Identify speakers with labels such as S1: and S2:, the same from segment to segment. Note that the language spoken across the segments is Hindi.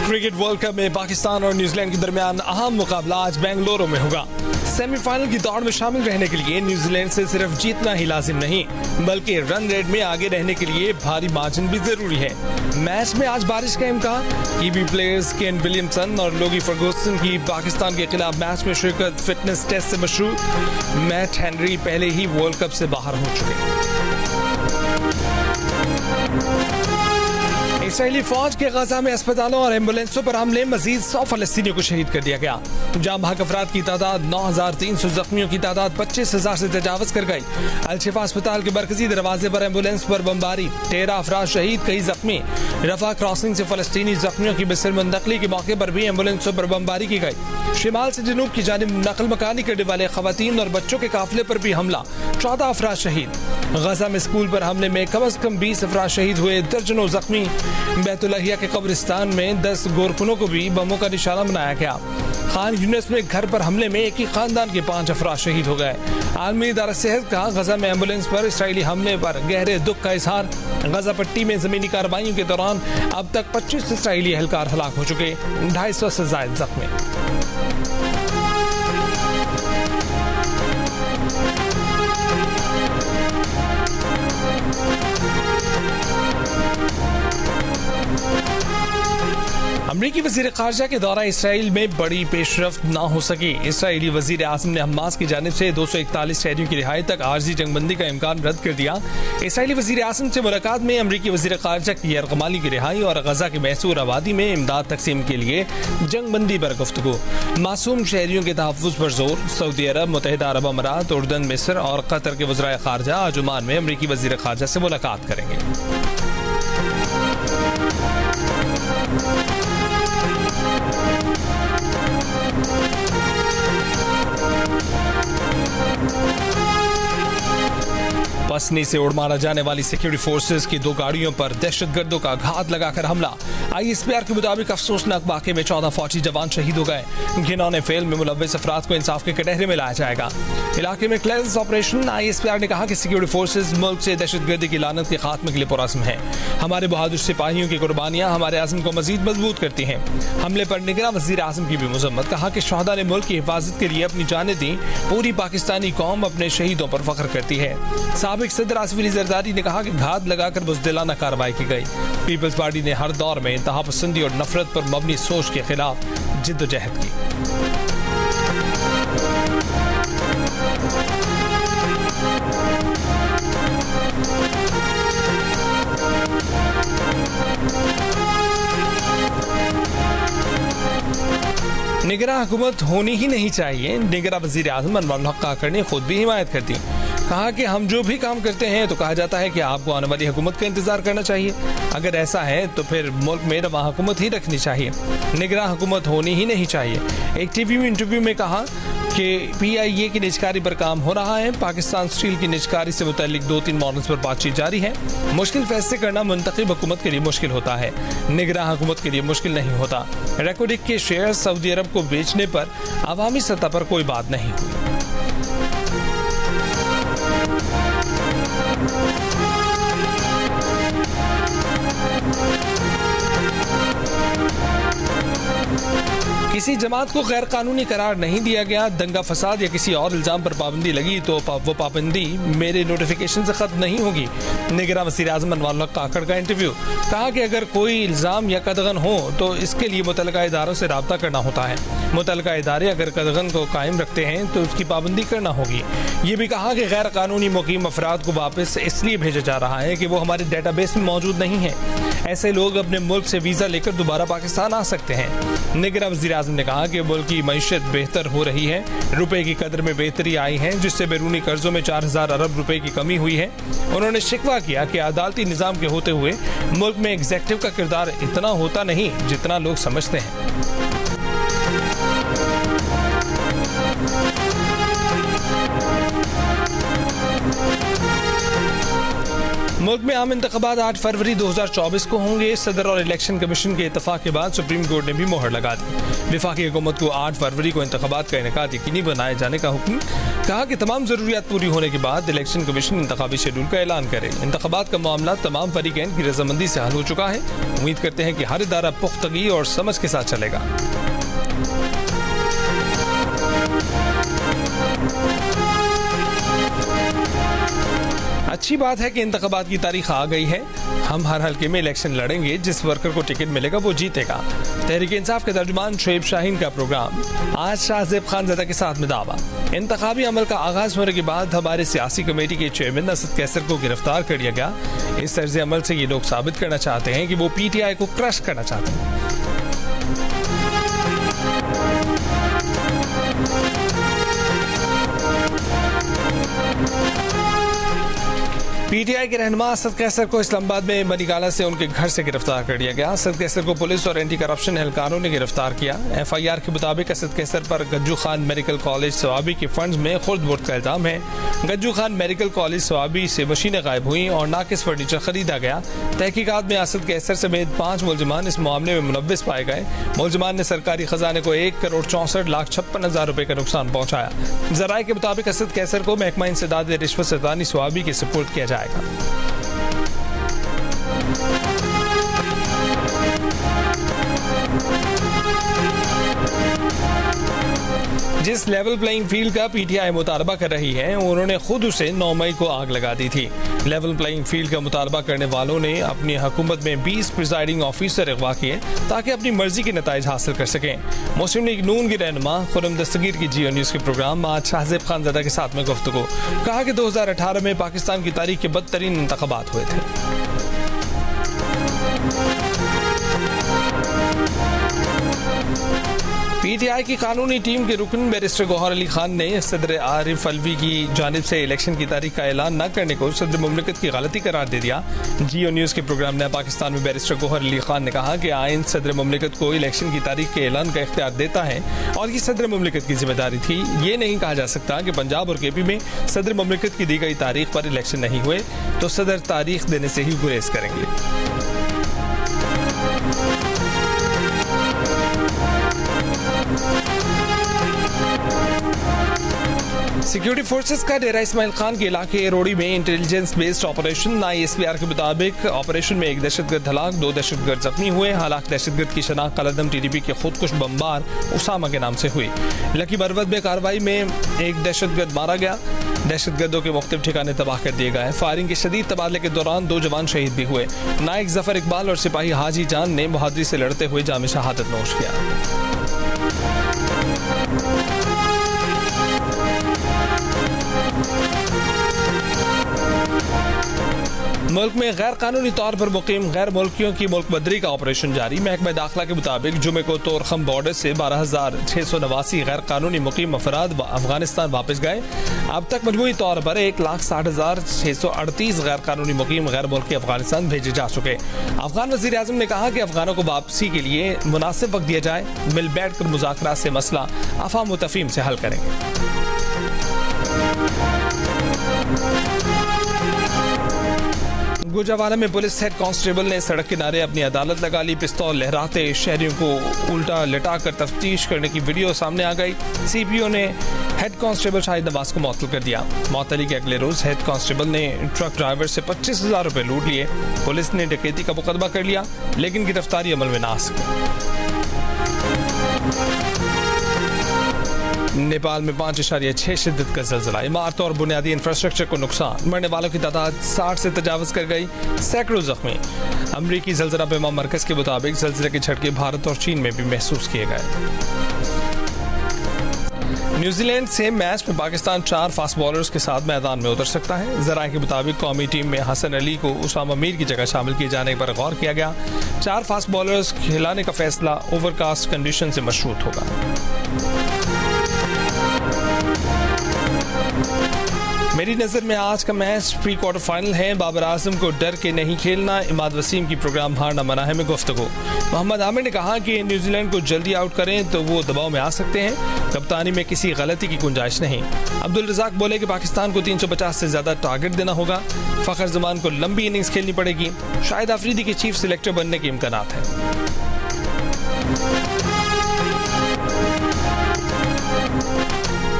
S1: क्रिकेट वर्ल्ड कप में पाकिस्तान और न्यूजीलैंड के दरमियान अहम मुकाबला आज बेंगलुरु में होगा। सेमीफाइनल की दौड़ में शामिल रहने के लिए न्यूजीलैंड से सिर्फ जीतना ही लाजिम नहीं, बल्कि रन रेट में आगे रहने के लिए भारी मार्जिन भी जरूरी है। मैच में आज बारिश का इम्कान। कीवी प्लेयर्स केन विलियमसन और लोगी फर्गूसन की पाकिस्तान के खिलाफ मैच में शिरकत फिटनेस टेस्ट से मशरूर। मैट हेनरी पहले ही वर्ल्ड कप से बाहर हो चुके। इसराइली फौज के गजा में अस्पतालों और एम्बुलेंसों पर हमले, मजीद 100 फलस्तीनियों को शहीद कर दिया गया। जाम बहक अफराद की तादाद 9,300, जख्मियों की तादाद 25,000 से तजावज कर गई। अल-शिफा अस्पताल के मरकजी दरवाजे पर एम्बुलेंस पर बमबारी, 13 अफराद शहीद, कई जख्मी। रफा क्रॉसिंग से फलस्तीनी जख्मियों की बिस्तर मुंतकली के मौके पर भी एम्बुलेंसों पर बमबारी की गई। शिमाल से जनूब की जानिब नकल मकानी करने वाले खवातीन और बच्चों के काफिले पर भी हमला, 14 अफराद शहीद। गजा में स्कूल पर हमले में कम से कम 20 अफराद शहीद हुए, दर्जनों जख्मी। बैतुल्लाहिया के कब्रिस्तान में 10 गोरखनों को भी बमों का निशाना बनाया गया। खान यूनिस में घर पर हमले में एक ही खानदान के 5 अफराद शहीद हो गए। आलमी इदारा सेहत का गजा में एम्बुलेंस पर इसराइली हमले पर गहरे दुख का इजहार। गजा पट्टी में जमीनी कार्रवाइयों के दौरान अब तक 25 इसराइली एहलकार हलाक हो चुके, 250 से ज्यादा जख्मी। अमरीकी वजीर खारजा के दौरा इसराइल में बड़ी पेशरफ्त न हो सकी। इसराइली वजीर आज़म ने हमास की जानिब से 241 शहरियों की रिहाई तक आर्जी जंगबंदी का इम्कान रद्द कर दिया। इसराइली वजीर आज़म से मुलाकात में अमरीकी वजीर खारजा की यरगमाली की रिहाई और गजा की महसूर आबादी में इमदाद तकसीम के लिए जंगबंदी पर गुफ्तगू। मासूम शहरियों के तहफ़्फ़ुज़ पर जोर। सऊदी अरब, मुत्तहिदा अरब अमारात, उर्दन, मिस्र और कतर के वज़राए खारजा आज ओमान में अमरीकी वजीर खारजा से मुलाकात करेंगे। पसनी से उड़ मारा जाने वाली सिक्योरिटी फोर्सेस की 2 गाड़ियों पर दहशतगर्दों का घात लगाकर हमला। ISPR के मुताबिक अफसोसनाक वाक़े में 14 फौजी जवान शहीद हो गए। घिनौने फेल में मुलव्वस अफराद को इंसाफ के कटहरे में लाया जाएगा। इलाके में क्लियरेंस ऑपरेशन। ISPR ने कहा कि सिक्योरिटी फोर्सेस मुल्क से दहशतगर्दी की लानत के खात्मे के लिए पुरअज़्म है। हमारे बहादुर सिपाहियों की कुर्बानियां हमारे आज़म को मजीद मजबूत करती हैं। हमले पर निगरान वज़ीर आज़म की भी मज़म्मत। कहा कि शहदा ने मुल्क की हिफाजत के लिए अपनी जानें दी। पूरी पाकिस्तानी कौम अपने शहीदों पर फख्र करती है। साबिक सदर आसिफ अली जरदारी ने कहा कि घात लगाकर बुज़दिलाना कार्रवाई की गई। पीपल्स पार्टी ने हर दौर में इंतहा पसंदी और नफरत पर मबनी सोच के खिलाफ जिद्दोजहद की। निगरान हुकूमत होनी ही नहीं चाहिए। निगरान वज़ीर आज़म अनवर हक काकड़ ने खुद भी हिमायत कर दी। कहा कि हम जो भी काम करते हैं तो कहा जाता है कि आपको आने वाली हुकूमत का इंतजार करना चाहिए। अगर ऐसा है तो फिर मुल्क में रवा हुकूमत ही रखनी चाहिए, निगरान हुकूमत होनी ही नहीं चाहिए। एक टीवी में इंटरव्यू में कहा कि PIA की निजकारी पर काम हो रहा है। पाकिस्तान स्टील की निजकारी से मुतालिक 2-3 मॉडल्स पर बातचीत जारी है। मुश्किल फैसले करना मुंतखब हुकूमत के लिए मुश्किल होता है, निगरान हुकूमत के लिए मुश्किल नहीं होता। रेकोडिक के शेयर सऊदी अरब को बेचने पर अवामी सतह पर कोई बात नहीं हुई। किसी जमात को गैर कानूनी करार नहीं दिया गया। दंगा फसाद या किसी और इल्जाम पर पाबंदी लगी तो वो पाबंदी मेरे नोटिफिकेशन से खत्म नहीं होगी। निगरान वज़ीर आज़म अनवर हक काकड़ का इंटरव्यू। कहा कि अगर कोई इल्जाम या कदगन हो तो इसके लिए मुतल्लिका इदारों से राब्ता करना होता है। मुतल्लिका इदारे अगर कदगन को कायम रखते हैं तो उसकी पाबंदी करना होगी। ये भी कहा कि गैर कानूनी मुकीम अफराद को वापस इसलिए भेजा जा रहा है कि वो हमारे डेटाबेस में मौजूद नहीं है। ऐसे लोग अपने मुल्क से वीजा लेकर दोबारा पाकिस्तान आ सकते हैं। निगरान वज़ीर आज़म ने कहा कि मुल्क की मईशत बेहतर हो रही है, रुपए की कदर में बेहतरी आई है, जिससे बैरूनी कर्जों में 4000 अरब रुपए की कमी हुई है। उन्होंने शिकवा किया कि अदालती निज़ाम के होते हुए मुल्क में एग्जेक्टिव का किरदार इतना होता नहीं जितना लोग समझते हैं। मुल्क में आम इंतखाबात 8 फरवरी 2024 को होंगे। सदर और इलेक्शन कमीशन के इत्तफाक के बाद सुप्रीम कोर्ट ने भी मोहर लगा दी। विफाकी हुकूमत को 8 फरवरी को इंतखाबात का इनेकाद यकीनी बनाए जाने का हुक्म। कहा कि तमाम जरूरियात पूरी होने के बाद इलेक्शन कमीशन इंतखाबी शेड्यूल का ऐलान करे। इंतखाबात का मामला तमाम फरीकैन की रजामंदी से हल हो चुका है। उम्मीद करते हैं कि हर इदारा पुख्तगी और समझ के साथ चलेगा। अच्छी बात है कि इंतखाबात की तारीख आ गई है। हम हर हल्के में इलेक्शन लड़ेंगे। जिस वर्कर को टिकट मिलेगा वो जीतेगा। तहरीक इंसाफ के तर्जुमान शोएब शाहीन का प्रोग्राम आज शाहजेब खानज़दा के साथ में दावा। इंतखाबी अमल का आगाज होने के बाद हमारे सियासी कमेटी के चेयरमैन असद कैसर को गिरफ्तार कर लिया गया। इस तर्ज अमल से ये लोग साबित करना चाहते हैं कि वो PTI को क्रश करना चाहते हैं। PTI के रहनुमा असद कैसर को इस्लामाबाद में मनीगाला से उनके घर से गिरफ्तार कर लिया गया। असद कैसर को पुलिस और एंटी करप्शन एहलकारों ने गिरफ्तार किया। FIR के मुताबिक असद कैसर पर गज्जू खान मेडिकल कॉलेज सवाबी के फंड्स में खुर्द-बुर्द का इल्जाम है। गज्जू खान मेडिकल कॉलेज सवाबी से मशीनें गायब हुई और नाकिस फर्नीचर खरीदा गया। तहकीकात में असद कैसर समेत 5 मुलजमान इस मामले में मुलव्विस पाए गए। मुलजमान ने सरकारी खजाने को 1,64,56,000 रुपए का नुकसान पहुंचाया। जराये के मुताबिक असद कैसर को महकमा इंसदाद रिश्वत सतानी सवाबी के सुपुर्द किया जाएगा। जिस लेवल प्लेइंग फील्ड का PTI मुतालबा कर रही है, उन्होंने खुद उसे 9 मई को आग लगा दी थी। लेवल प्लेइंग फील्ड का मुतालबा करने वालों ने अपनी हुकूमत में 20 प्रिजाइडिंग ऑफिसर अगवा किए ताकि अपनी मर्जी के नताइज हासिल कर सकें। मुस्लिम लीग नून की रहनुमा खुर्रम दस्तगीर की जियो न्यूज़ के प्रोग्राम आज शाहजेब खानज़दा के साथ में गुफ्तगू। कहा कि 2018 में पाकिस्तान की तारीख के बदतरीन इंतखाबात हुए थे। PTI की कानूनी टीम के रुकन बैरिस्टर गौहर अली खान ने सदर आरिफ अलवी की जानिब से इलेक्शन की तारीख का ऐलान न करने को सदर मुमलिकत की गलती करार दे दिया। जियो न्यूज़ के प्रोग्राम नया पाकिस्तान में बैरिस्टर गौहर अली खान ने कहा कि आइन सदर मुमलिकत को इलेक्शन की तारीख के ऐलान का इख्तियार देता है और ये सदर मुमलिकत की जिम्मेदारी थी। ये नहीं कहा जा सकता कि पंजाब और KP में सदर मुमलिकत की दी गई तारीख पर इलेक्शन नहीं हुए तो सदर तारीख देने से ही गुरेज करेंगे। सिक्योरिटी फोर्सेस का डेरा इस्माइल खान के इलाके रोड़ी में इंटेलिजेंस बेस्ड ऑपरेशन। ISPR के मुताबिक ऑपरेशन में एक दहशतगर्द हलाक, 2 दहशतगर्द जख्मी हुए। हालांकि दहशतगर्द की शनाख्त कलदम TDP के खुदकुश बमबार उसामा के नाम से हुई। लकी बरवत में कार्रवाई में एक दहशतगर्द मारा गया। दहशतगर्दों के मुख्तलिफ ठिकाने तबाह कर दिए गए। फायरिंग के शदीद तबादले के दौरान 2 जवान शहीद भी हुए। नायक जफर इकबाल और सिपाही हाजी जान ने बहादुरी से लड़ते हुए जाम शहादत नोश किया। मुल्क में गैर कानूनी तौर पर मुकीम गैर मुल्कियों की मुल्क बदरी का ऑपरेशन जारी। महकमा दाखिला के मुताबिक जुमे को तोरखम बॉर्डर से 12,689 गैर कानूनी मुकीम अफराद अफगानिस्तान वापस गए। अब तक मजमूई तौर पर 1,60,638 गैर कानूनी मुकीम गैर मुल्की अफगानिस्तान भेजे जा चुके। अफगान वज़ीर आज़म ने कहा कि अफगानों को वापसी के लिए मुनासिब वक्त दिया जाए। मिल बैठ कर मुज़ाकरात से मसला अफ़ाम व तफ़हीम से हल करेंगे। गुजरावाला में पुलिस हेड कांस्टेबल ने सड़क किनारे अपनी अदालत लगा ली। पिस्तौल लहराते शहरियों को उल्टा लटाकर तफ्तीश करने की वीडियो सामने आ गई। CPO ने हेड कांस्टेबल शाहिद नवाज को मुअत्तल कर दिया। मुअत्तली के अगले रोज हेड कांस्टेबल ने ट्रक ड्राइवर से 25,000 रुपए लूट लिए। पुलिस ने डकैती का मुकदमा कर लिया लेकिन गिरफ्तारी अमल में ना आ सकी। नेपाल में 5.6 शिद्दत का ज़लज़ला। इमारत और बुनियादी इंफ्रास्ट्रक्चर को नुकसान। मरने वालों की तादाद 60 से तजावज़ कर गई। सैकड़ों जख्मी। अमरीकी ज़लज़ला पैमा मरकज़ के मुताबिक ज़लज़ले के झटके भारत और चीन में भी महसूस किए गए। न्यूजीलैंड से मैच में पाकिस्तान 4 फास्ट बॉलर्स के साथ मैदान में उतर सकता है। जराये के मुताबिक कौमी टीम में हसन अली को उसामा मीर की जगह शामिल किए जाने पर गौर किया गया। 4 फास्ट बॉलर्स खिलाने का फैसला ओवरकास्ट कंडीशन से मशरूत होगा। मेरी नज़र में आज का मैच प्री क्वार्टर फाइनल है। बाबर आजम को डर के नहीं खेलना, इमाद वसीम की प्रोग्राम हारना मना है में गुफ्तगू। मोहम्मद आमिर ने कहा कि न्यूजीलैंड को जल्दी आउट करें तो वो दबाव में आ सकते हैं, कप्तानी में किसी गलती की गुंजाइश नहीं। अब्दुल रज़ाक बोले कि पाकिस्तान को 350 से ज्यादा टारगेट देना होगा। फ़खर जमान को लंबी इनिंग्स खेलनी पड़ेगी। शाहिद आफरीदी के चीफ सिलेक्टर बनने के इम्कानात हैं।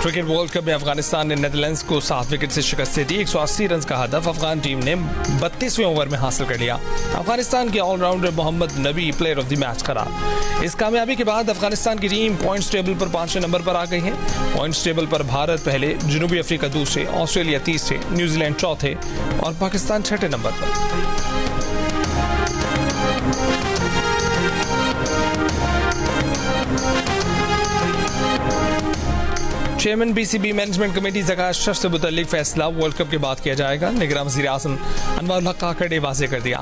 S1: क्रिकेट वर्ल्ड कप में अफगानिस्तान ने नीदरलैंड्स को 7 विकेट से शिकस्त दी। 180 रन का हदफ अफगान टीम ने 32वें ओवर में हासिल कर लिया। अफगानिस्तान के allrounder Mohammad Nabi player of the match करार। इस कामयाबी के बाद अफगानिस्तान की टीम पॉइंट्स टेबल पर 5वें नंबर पर आ गई है। पॉइंट्स टेबल पर भारत पहले, जनूबी अफ्रीका दूसरे, ऑस्ट्रेलिया तीसरे, न्यूजीलैंड चौथे और पाकिस्तान 6ठे नंबर पर। Chairman BCB management committee Zaka Ashraf से मुतल्लिक फैसला वर्ल्ड कप के बाद किया जाएगा। निगरान वज़ीर आज़म अनवर हक काकड़ ने वाज़ेह कर दिया।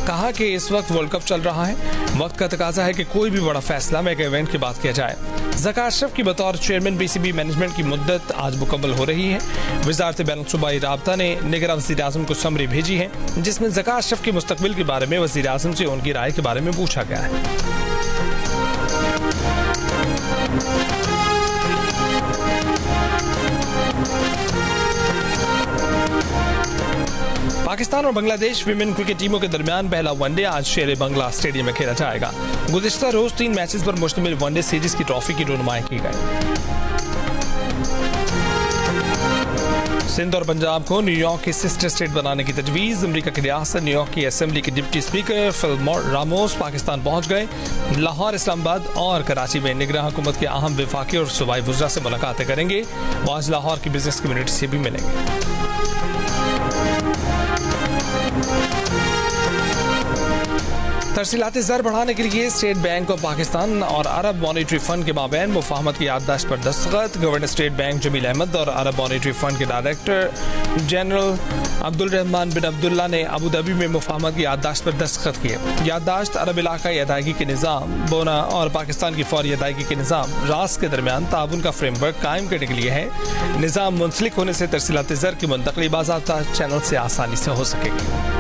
S1: कहा कि इस वक्त वर्ल्ड कप चल रहा है, वक्त का तकाजा है कि कोई भी बड़ा फैसला मेगा इवेंट के बाद किया जाए। ज़का अशरफ की बतौर चेयरमैन बीसीबी मैनेजमेंट की मुद्दत आज मुकम्मल हो रही है। वज़ारत बैनुल-सूबाई राब्ता ने निगरान वज़ीर आज़म को समरी भेजी है, जिसमें ज़का अशरफ के मुस्तकबिल के बारे में वज़ीर आज़म से उनकी राय के बारे में पूछा गया है। पाकिस्तान और बांग्लादेश विमेन क्रिकेट टीमों के दरमियान पहला वनडे आज शेर बंगला स्टेडियम में खेला जाएगा। गुज़िश्ता रोज 3 मैचेस पर मुश्तमिल वनडे सीरीज की ट्रॉफी की रुनुमाई की गई। सिंध और पंजाब को न्यूयॉर्क की सिस्टर स्टेट बनाने की तजवीज़। अमेरिका की रियासत न्यूयॉर्क की असेंबली के deputy speaker Phil Ramos Pakistan पहुंच गए। लाहौर, इस्लामाबाद और कराची में निगरान हुकूमत के अहम वफाकी और सूबाई वज़रा से मुलाकातें करेंगे। वो आज लाहौर की बिजनेस कम्युनिटी से भी मिलेंगे। तरसीलात ज़र बढ़ाने के लिए स्टेट बैंक ऑफ पाकिस्तान और अरब मॉनेटरी फंड के माबैन मुफाहमत की याददाश्त पर दस्तखत। Governor state bank Jamil Ahmed और अरब मॉनेटरी फंड के director general Abdul Rahman bin Abdullah ने अबू धाबी में मुफाहमत की याददाश्त पर दस्तखत किए। याददाश्त अरब इलाकाई अदायगी के निज़ाम, बोना और पाकिस्तान की फौरी अदायगी के निज़ाम रास के दरमियान ताउन का फ्रेमवर्क कायम करने के लिए है। निज़ाम मुंसलिक होने से तरसीलात ज़र की मुंतकली बाज़ाब्ता चैनल से आसानी से हो सकेगी।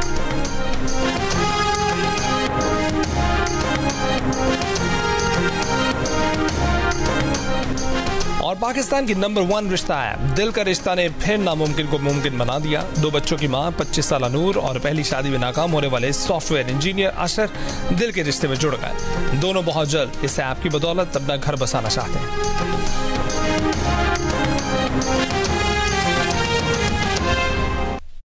S1: और पाकिस्तान की नंबर 1 रिश्ता है। दिल का रिश्ता ने फिर नामुमकिन को मुमकिन बना दिया। 2 बच्चों की मां, 25 साल नूर और पहली शादी में नाकाम होने वाले सॉफ्टवेयर इंजीनियर अशर दिल के रिश्ते में जुड़ गए। दोनों बहुत जल्द इस ऐप की बदौलत अपना घर बसाना चाहते हैं।